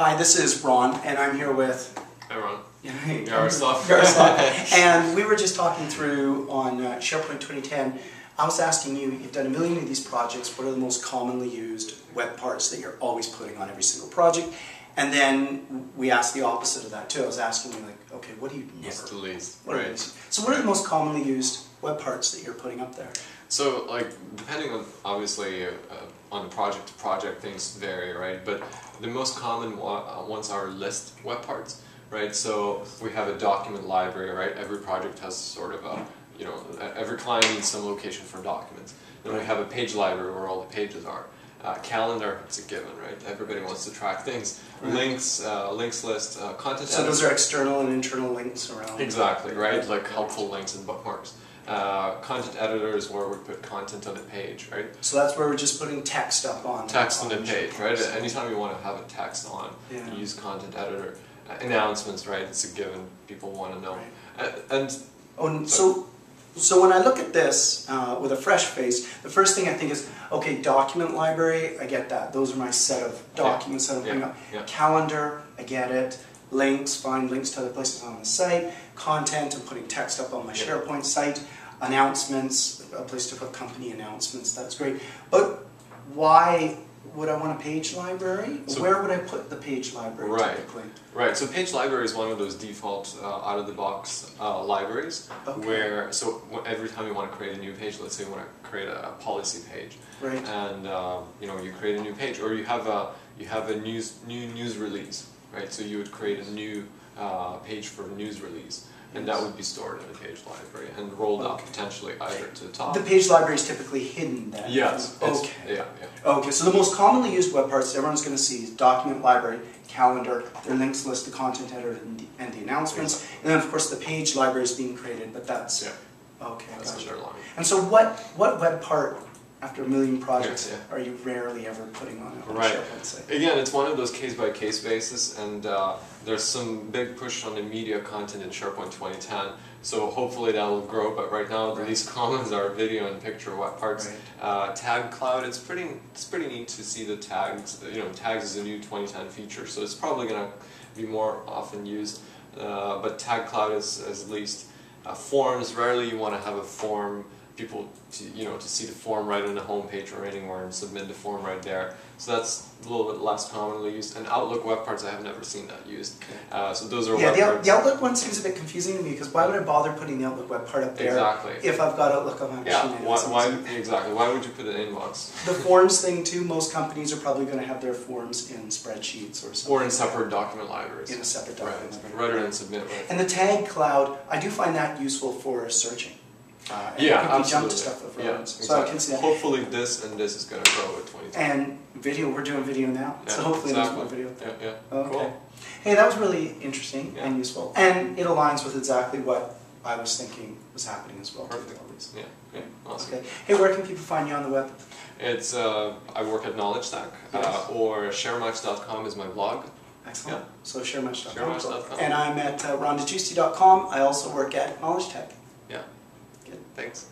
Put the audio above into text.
Hi, this is Ron, and I'm here with... Hi, Ron. Yaroslav. And we were just talking through on SharePoint 2010. I was asking you, you've done a million of these projects, what are the most commonly used web parts that you're always putting on every single project? And then we asked the opposite of that too. I was asking you, like, okay, what do you never? What's the least, right. So what are the most commonly used web parts that you're putting up there? So, like, depending on, obviously, on project to project, things vary, right? But the most common ones are list web parts, right? So we have a document library, right? Every project has sort of a, you know, every client needs some location for documents. Then we have a page library where all the pages are. Calendar, it's a given, right? Everybody wants to track things. Right. Links list, content. So those are external and internal links around. Exactly, right? Like helpful links and bookmarks. Content editor is where we put content on a page, right? So that's where we're just putting text up on. Text on a page, right? Anytime you want to have a text on, you use content editor. Announcements, right? It's a given. People want to know. Right. So when I look at this with a fresh face, the first thing I think is, okay, document library, I get that. Those are my set of documents that I'm putting up. Yeah. Calendar, I get it. Links, find links to other places on the site. Content, I'm putting text up on my SharePoint site. Announcements, a place to put company announcements, that's great. But why would I want a page library? So, where would I put the page library typically? Right, so page library is one of those default out-of-the-box libraries where, so every time you want to create a new page, let's say you want to create a policy page, right. And you know, you create a new page, or you have a new news release, right? So you would create a new page for a news release. And that would be stored in a page library and rolled up potentially either to the top. The page library is typically hidden then? Yes. Okay. Yeah. Okay, so the most commonly used web parts that everyone's going to see is document library, calendar, their links list, the content editor, and the announcements. And then of course the page library is being created, but that's... Okay, that's the line. And so what web part, after a million projects, are you rarely ever putting on a SharePoint site? Again, it's one of those case-by-case basis, and there's some big push on the media content in SharePoint 2010, so hopefully that will grow, but right now the least commons are video and picture web parts. Tag cloud, it's pretty neat to see the tags. You know, tags is a new 2010 feature, so it's probably going to be more often used, but tag cloud is at least forms. Rarely you want to have a form, people to see the form right on the home page or anywhere and submit the form right there. So that's a little bit less commonly used. And Outlook web parts, I have never seen that used. So those are web parts. The Outlook one seems a bit confusing to me, because why would I bother putting the Outlook web part up there if I've got Outlook on my machine? Exactly. Why would you put an inbox? The forms thing too, most companies are probably going to have their forms in spreadsheets or something. Or in separate document libraries. In a separate document library. Rather than submit. And the tag cloud, I do find that useful for searching. Absolutely. Jump to stuff with exactly. So I can see that. Hopefully this and this is going to grow at 2020. And video, we're doing video now, so hopefully there's more video there. Yeah. Okay. Cool. Hey, that was really interesting and useful. And it aligns with exactly what I was thinking was happening as well. Perfect. Yeah. Awesome. Okay. Hey, where can people find you on the web? It's, I work at Knowledgetech, or sharematch.com is my blog. Excellent. Yeah. So sharematch.com. Sharematch.com. And I'm at rondejuicy.com. I also work at Knowledgetech. Yeah. Good. Thanks.